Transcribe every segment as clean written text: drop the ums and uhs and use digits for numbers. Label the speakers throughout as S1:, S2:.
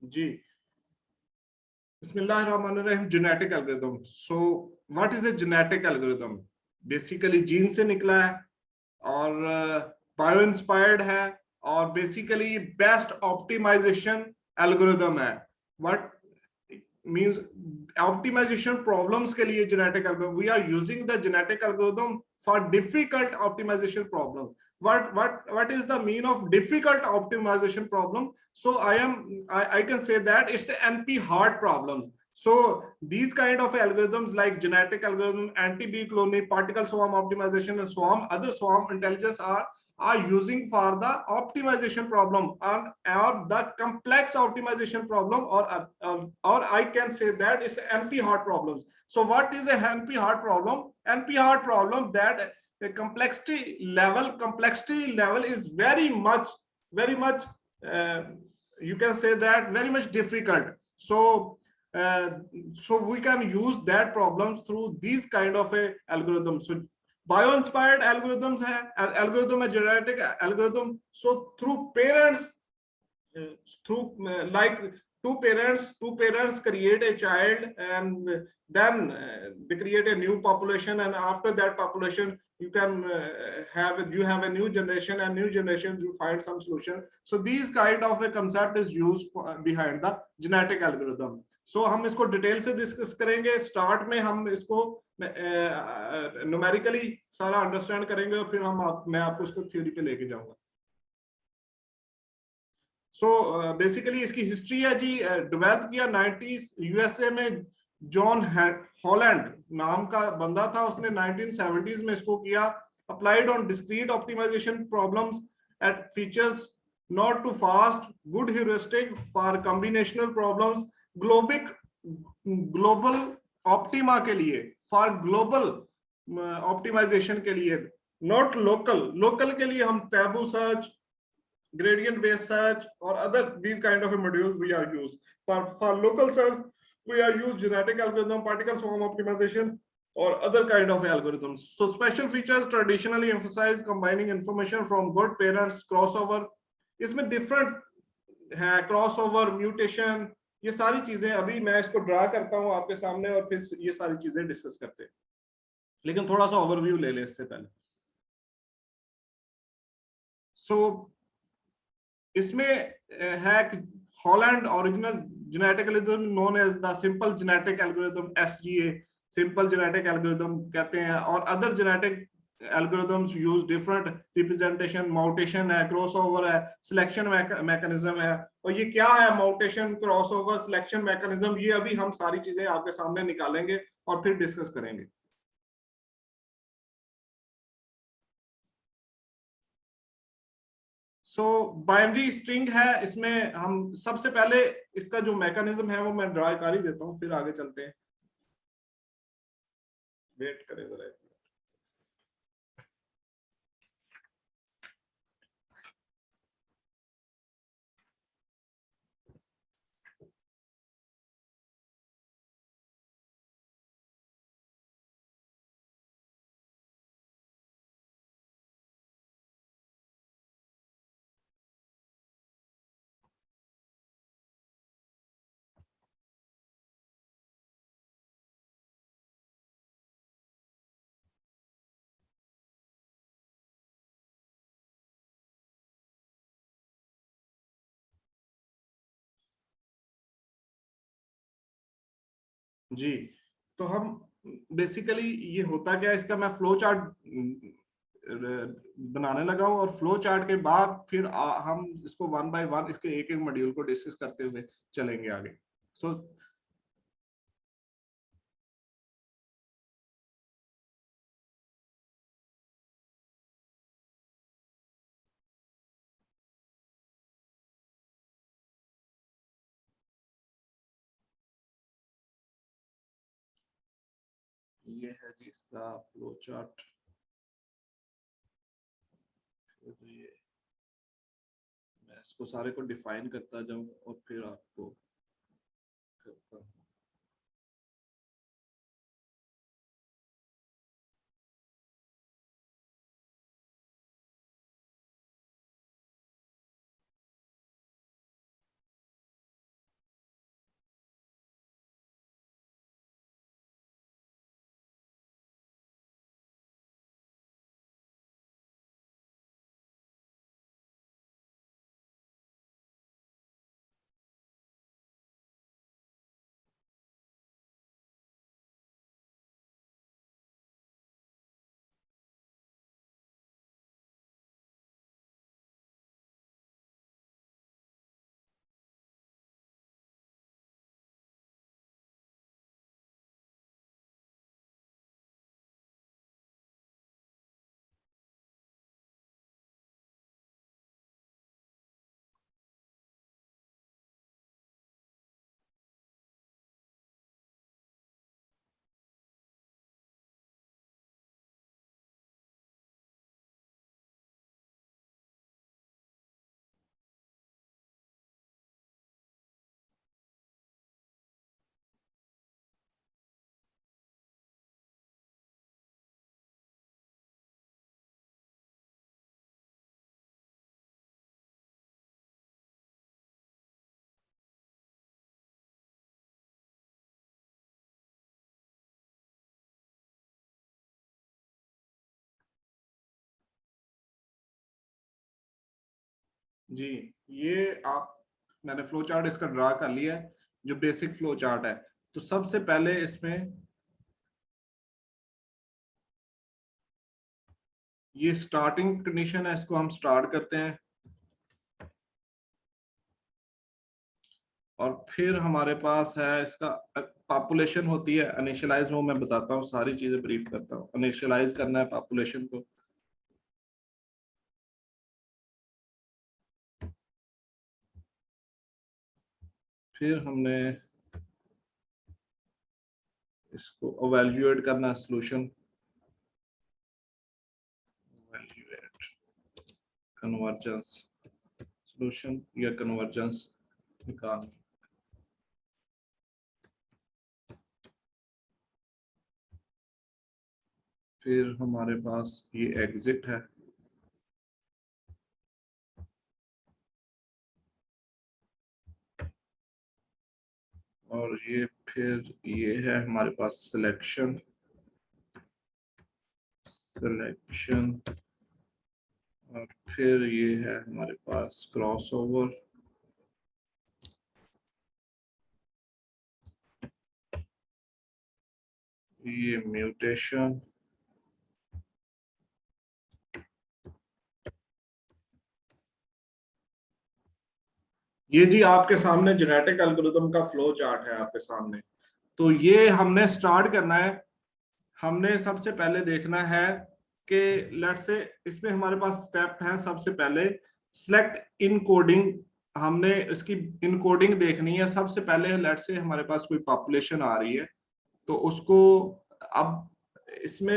S1: जी, बिस्मिल्लाहिर्रहमानिर्रहीम। Genetic algorithm. So what is a genetic algorithm? Basically gene से निकला है और बायो इंस्पायर्ड है और बेसिकली बेस्ट ऑप्टिमाइजेशन एल्गोरिथम है। व्हाट मींस ऑप्टिमाइजेशन प्रॉब्लम्स के लिए genetic algorithm, we are using the genetic algorithm for difficult optimization problem. what is the mean of difficult optimization problem? So I can say that it's a NP hard problem. So these kind of algorithms like genetic algorithm, anti-B cloning, particle swarm optimization, and swarm other swarm intelligence are using for the optimization problem or the complex optimization problem, or I can say that it's NP hard problems. So what is a NP hard problem? NP hard problem that the complexity level is very much uh, you can say that very much difficult. So uh, so we can use that problems through these kind of a algorithm. So bio inspired algorithms hai, algorithm, a genetic algorithm. So through parents, through like two parents create a child, and then they create a new population, and after that population you can have a new generation, and new generation you find some solution. So these kind of a concept is used behind the genetic algorithm. So हम इसको detail से discuss करेंगे। Start में हम इसको numerically सारा understand करेंगे और फिर मैं आपको इसको थ्योरी पे लेके जाऊंगा। सो बेसिकली इसकी हिस्ट्री है जी। डेवलप किया 90s यूएसए में। जॉन हॉलैंड नाम का बंदा था, उसने 1970s में इसको किया। Applied on discrete optimization problems at features not too fast good heuristic for combinational problems globic global optima के लिए, फॉर ग्लोबल ऑप्टिमाइजेशन के लिए, नॉट लोकल। लोकल के लिए हम taboo search, gradient based search, or other these kind of modules we are used. For local search we are use genetic algorithm, particle swarm optimization, or other kind of algorithms. So special features traditionally emphasize combining information from good parents, crossover, इसमें different है, crossover, mutation, ये सारी चीजें अभी मैं इसको draw करता हूं आपके सामने और फिर ये सारी चीजें डिस्कस करते हैं। लेकिन थोड़ा सा ओवरव्यू ले लें इससे पहले। सो इसमें है Holland original genetic algorithm known as the simple genetic algorithm, SGA, simple genetic algorithm कहते हैं। और other genetic algorithms use different representation, mutation है, क्रॉसओवर है, सिलेक्शन मैकेनिज्म है। और ये क्या है माउटेशन, क्रॉसओवर, सिलेक्शन मैकेनिज्म, ये अभी हम सारी चीजें आपके सामने निकालेंगे और फिर डिस्कस करेंगे। सो बाइनरी स्ट्रिंग है, इसमें हम सबसे पहले इसका जो मैकेनिज्म है वो मैं ड्रा कर ही देता हूं, फिर आगे चलते हैं। वेट करें जरा। जी, तो हम बेसिकली ये होता क्या, इसका मैं फ्लो चार्ट बनाने लगा हूं और फ्लो चार्ट के बाद फिर हम इसको वन बाय वन इसके एक एक मॉड्यूल को डिस्कस करते हुए चलेंगे आगे। सो ये है जी इसका फ्लो चार्ट। तो ये मैं इसको सारे को डिफाइन करता जाऊं और फिर आपको करता हूं। जी, ये आप, मैंने फ्लो चार्ट इसका ड्रा कर लिया है, जो बेसिक फ्लो चार्ट है। तो सबसे पहले इसमें ये स्टार्टिंग कंडीशन है, इसको हम स्टार्ट करते हैं। और फिर हमारे पास है इसका पॉपुलेशन होती है इनिशियलाइज, वो मैं बताता हूँ, सारी चीजें ब्रीफ करता हूँ। इनिशियलाइज करना है पॉपुलेशन को। फिर हमने इसको इवैल्यूएट करना है, सोल्यूशन इवैल्यूएट कन्वर्जेंस, सोल्यूशन या कन्वर्जेंस निकालना। फिर हमारे पास ये एग्जिट है, और ये फिर ये है हमारे पास सिलेक्शन, और फिर ये है हमारे पास क्रॉसओवर, ये म्यूटेशन, ये जी आपके सामने जेनेटिक एल्गोरिथम का फ्लो चार्ट है आपके सामने। तो ये हमने स्टार्ट करना है। हमने सबसे पहले देखना है कि लेट्स से इसमें हमारे पास स्टेप है। सबसे पहले सिलेक्ट इनकोडिंग, हमने इसकी इनकोडिंग देखनी है। सबसे पहले लेट्स से हमारे पास कोई पॉपुलेशन आ रही है, तो उसको अब इसमें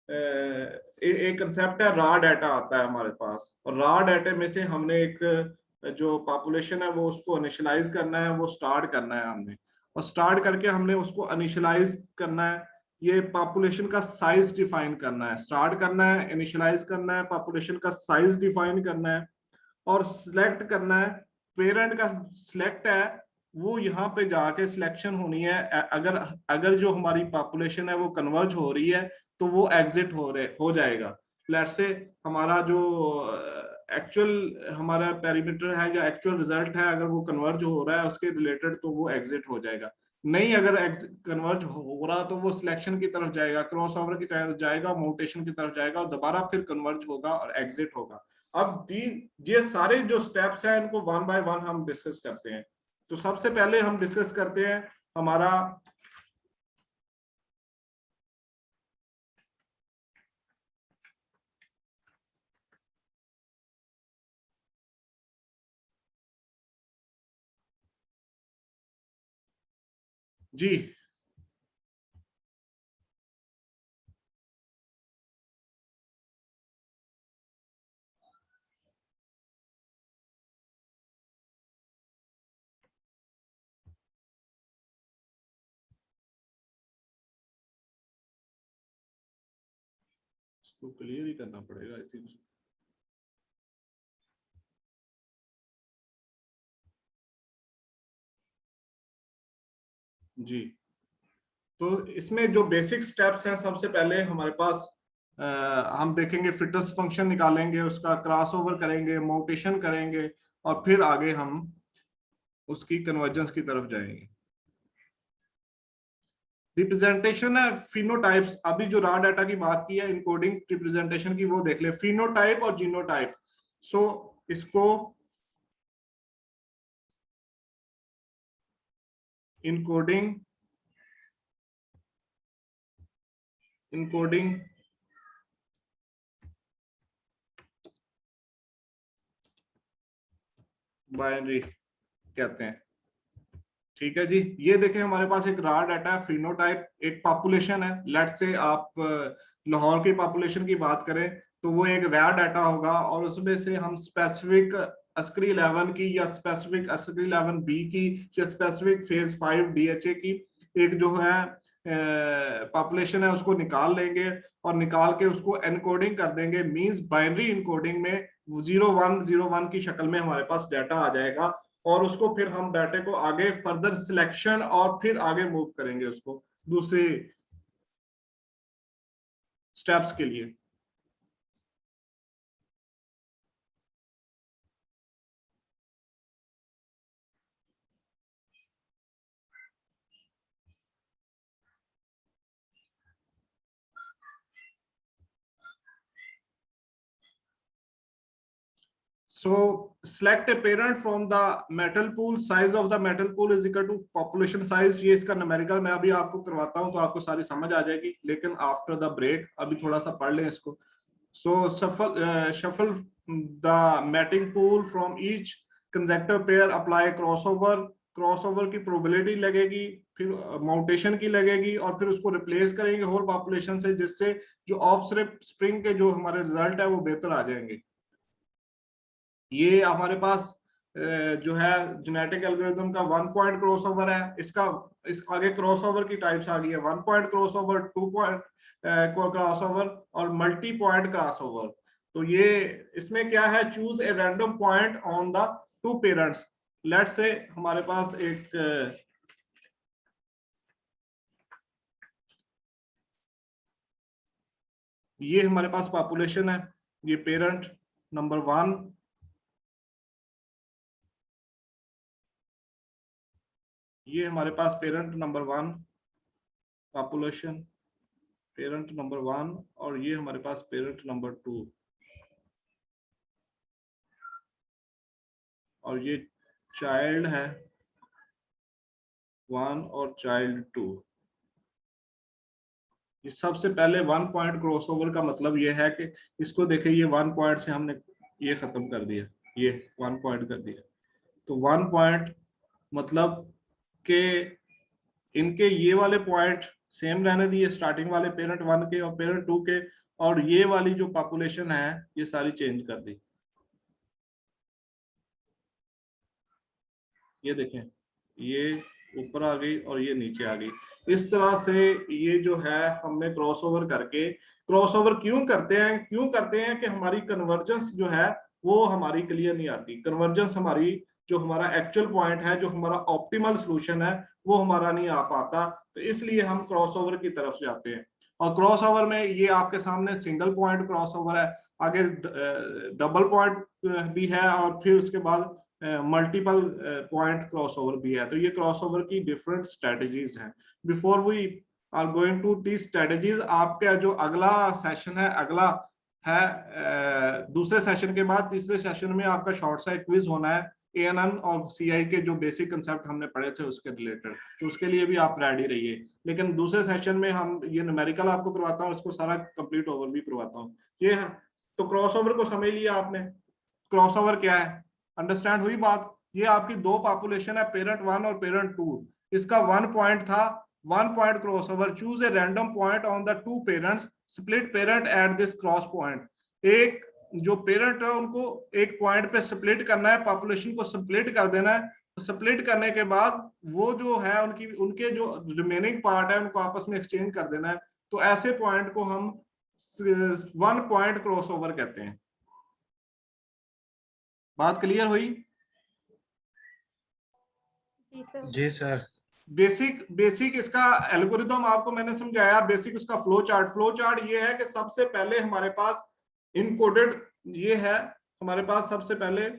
S1: एक कंसेप्ट है, रॉ डाटा आता है हमारे पास, और रॉ डाटा में से हमने एक जो पॉपुलेशन है वो उसको इनिशियलाइज करना है, वो स्टार्ट करना है हमने। और स्टार्ट करके हमने उसको इनिशियलाइज करना है, ये पॉपुलेशन का साइज डिफाइन करना है। स्टार्ट करना है, इनिशियलाइज करना है, पॉपुलेशन का साइज डिफाइन करना है, और सिलेक्ट करना है। पेरेंट का सिलेक्ट है, वो यहाँ पे जाके सिलेक्शन होनी है। अगर अगर जो हमारी पॉपुलेशन है वो कन्वर्ज हो रही है, तो वो एग्जिट हो जाएगा। लेट्स से हमारा जो एक्चुअल हमारा पैरामीटर है या एक्चुअल रिजल्ट है, अगर वो कन्वर्ज हो रहा है उसके रिलेटेड, तो वो एग्जिट हो जाएगा। नहीं, अगर कन्वर्ज हो रहा तो वो सिलेक्शन की तरफ जाएगा, क्रॉस ओवर की तरफ जाएगा, म्यूटेशन की तरफ जाएगा, और दोबारा फिर कन्वर्ज होगा और एग्जिट होगा। अब ये सारे जो स्टेप्स हैं इनको वन बाय वन हम डिस्कस करते हैं। तो सबसे पहले हम डिस्कस करते हैं हमारा जी। इसको क्लियर ही करना पड़ेगा आई थिंक। जी, तो इसमें जो बेसिक स्टेप्स हैं, सबसे पहले हमारे पास हम देखेंगे फिटनेस फंक्शन निकालेंगे, उसका क्रॉस ओवर करेंगे, म्यूटेशन करेंगे, और फिर आगे हम उसकी कन्वर्जेंस की तरफ जाएंगे। रिप्रेजेंटेशन है फिनोटाइप्स, अभी जो रॉ डाटा की बात की है इनकोडिंग रिप्रेजेंटेशन की, वो देख ले, फिनोटाइप और जीनोटाइप। सो इसको इनकोडिंग इनकोडिंग बाइनरी कहते हैं। ठीक है जी, ये देखें हमारे पास एक रॉ डाटा है, फिनोटाइप, एक पॉपुलेशन है। लेट्स से आप लाहौर की पॉपुलेशन की बात करें, तो वो एक रॉ डाटा होगा, और उसमें से हम स्पेसिफिक अस्करी 11 की, या स्पेसिफिक अस्करी 11 बी की, या स्पेसिफिक फेज 5 डीएचए की एक जो है पॉपुलेशन है उसको निकाल लेंगे, और निकाल के उसको एनकोडिंग कर देंगे। मींस बाइनरी इनकोडिंग में 0101 की शक्ल में हमारे पास डाटा आ जाएगा, और उसको फिर हम डाटे को आगे फर्दर सिलेक्शन और फिर आगे मूव करेंगे उसको दूसरे स्टेप्स के लिए। So select a parent from the metal pool. Size of the metal pool is equal to population size. ये इसका न्यूमेरिकल मैं अभी आपको करवाता हूँ तो आपको सारी समझ आ जाएगी, लेकिन आफ्टर द ब्रेक अभी थोड़ा सा पढ़ लें इसको. So shuffle the mating pool from each consecutive pair. Apply crossover. Crossover की प्रोबेबिलिटी लगेगी, फिर माउंटेशन की लगेगी, और फिर उसको रिप्लेस करेंगे होल पॉपुलेशन से, जिससे जो ऑफ स्प्रिंग के जो हमारे रिजल्ट है वो बेहतर आ जाएंगे. ये हमारे पास जो है जेनेटिक एल्गोरिथम का 1 पॉइंट क्रॉसओवर है. इसका इस आगे क्रॉसओवर की टाइप्स आ गई है. 1 पॉइंट क्रॉसओवर, 2 पॉइंट क्रॉसओवर और मल्टी पॉइंट क्रॉसओवर. तो ये इसमें क्या है, choose a random point on the two parents. Let's say हमारे पास एक ये हमारे पास पॉपुलेशन है, ये पेरेंट नंबर 1, ये हमारे पास parent number 1 population, parent number 1, और ये हमारे पास पेरेंट नंबर 2, और ये चाइल्ड है 1 और चाइल्ड 2. ये सबसे पहले 1 पॉइंट क्रॉसओवर का मतलब ये है कि इसको देखिए, ये 1 पॉइंट से हमने ये खत्म कर दिया, ये 1 पॉइंट कर दिया. तो 1 पॉइंट मतलब के इनके ये वाले पॉइंट सेम रहने दिए, स्टार्टिंग वाले पेरेंट 1 के और पेरेंट 2 के, और ये वाली जो पॉपुलेशन है ये सारी चेंज कर दी. ये देखें, ये ऊपर आ गई और ये नीचे आ गई. इस तरह से ये जो है हमने क्रॉसओवर करके, क्रॉसओवर क्यों करते हैं कि हमारी कन्वर्जेंस जो है वो हमारी क्लियर नहीं आती. कन्वर्जेंस हमारी जो हमारा एक्चुअल पॉइंट है, जो हमारा ऑप्टिमल सॉल्यूशन है, वो हमारा नहीं आ पाता. तो इसलिए हम क्रॉसओवर की तरफ जाते हैं. और क्रॉसओवर में ये आपके सामने सिंगल पॉइंट क्रॉसओवर है, आगे डबल पॉइंट भी है, और फिर उसके बाद मल्टीपल पॉइंट क्रॉसओवर भी है. तो ये क्रॉसओवर की डिफरेंट स्ट्रेटजीज हैं. Before we are going to teach strategies, आपका जो अगला सेशन है, अगला है दूसरे सेशन के बाद तीसरे सेशन में आपका शॉर्ट सा क्विज होना है ANN और CI के जो बेसिक कंसेप्ट हमने पढ़े थे उसके रिलेटेड. तो उसके लिए भी आप रेडी रहिए. लेकिन दूसरे सेशन में हम ये न्यूमेरिकल आपको करवाता हूँ, इसको सारा कंप्लीट ओवरव्यू करवाता हूँ. ये है, तो क्रॉसओवर को समझ लिया आपने. क्रॉसओवर क्या है, अंडरस्टैंड हुई बात. ये आपकी दो पॉपुलेशन है, पेरेंट 1 और पेरेंट 2. इसका 1 पॉइंट था, 1 point crossover. Choose a random point on the two parents, split parent at this cross point. एक जो पेरेंट है उनको एक पॉइंट पे स्प्लिट करना है, पॉपुलेशन को स्प्लिट कर देना है. स्प्लिट करने के बाद वो जो है उनके जो रिमेनिंग पार्ट है उनको आपस में एक्सचेंज कर देना है. तो ऐसे पॉइंट को हम 1 पॉइंट क्रॉसओवर कहते हैं. बात क्लियर हुई?
S2: जी सर.
S1: बेसिक इसका एल्गोरिथम आपको मैंने समझाया. बेसिक उसका फ्लो चार्ट ये है कि सबसे पहले हमारे पास इनकोडेड ये है, हमारे पास सबसे पहले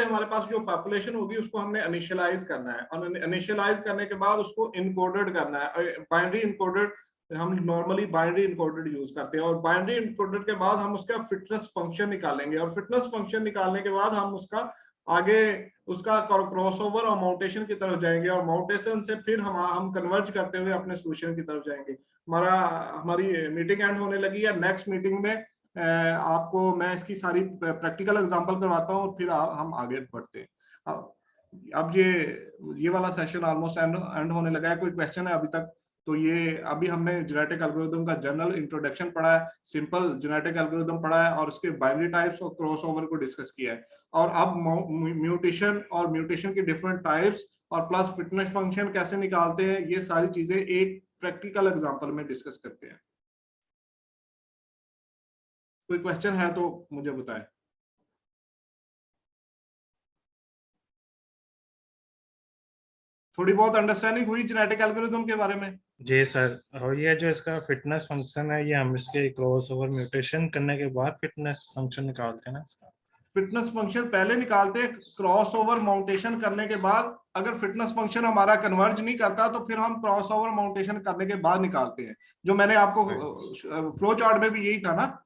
S1: हमारे पास जो पॉपुलेशन होगी उसको हमने इनिशियलाइज करना है, और इनिशियलाइज करने के बाद उसको इनकोडेड करना है. बाइनरी इनकोडेड, हम नॉर्मली बाइनरी इनकोडेड यूज करते हैं. और बाइनरी इनकोडेड के बाद हम उसका फिटनेस फंक्शन निकालेंगे, और फिटनेस फंक्शन निकालने के बाद हम उसका आगे उसका क्रॉसओवर और माउंटेशन की तरफ जाएंगे, और माउंटेशन से फिर हम कन्वर्ज करते हुए अपने सोल्यूशन की तरफ जाएंगे. हमारी मीटिंग एंड होने लगी है. नेक्स्ट मीटिंग में आपको मैं इसकी सारी प्रैक्टिकल एग्जांपल करवाता हूँ, फिर हम आगे बढ़ते हैं. अब ये वाला सेशन ऑलमोस्ट एंड होने लगा है. कोई क्वेश्चन है अभी तक? तो ये अभी हमने जेनेटिक एल्गोरिथम का जनरल इंट्रोडक्शन पढ़ा है, सिंपल जेनेटिक एल्गोरिथम पढ़ा है, और उसके बाइनरी टाइप्स और क्रॉसओवर को डिस्कस किया है. और अब म्यूटेशन और म्यूटेशन के डिफरेंट टाइप्स और प्लस फिटनेस फंक्शन कैसे निकालते हैं, ये सारी चीजें एक प्रैक्टिकल एग्जांपल में डिस्कस करते हैं. कोई क्वेश्चन है तो मुझे बताएं. थोड़ी बहुत अंडरस्टैंडिंग हुई जेनेटिक एल्गोरिथम के बारे में?
S2: जी सर, और ये जो इसका फिटनेस फंक्शन है, ये हम इसके क्रॉस ओवर म्यूटेशन करने के बाद फिटनेस फंक्शन निकालते हैं ना इसका?
S1: फिटनेस फंक्शन पहले निकालते हैं, क्रॉस ओवर माउंटेशन करने के बाद अगर फिटनेस फंक्शन हमारा कन्वर्ज नहीं करता तो फिर हम क्रॉस ओवर माउंटेशन करने के बाद निकालते हैं। जो मैंने आपको फ्लो चार्ट में भी यही था ना,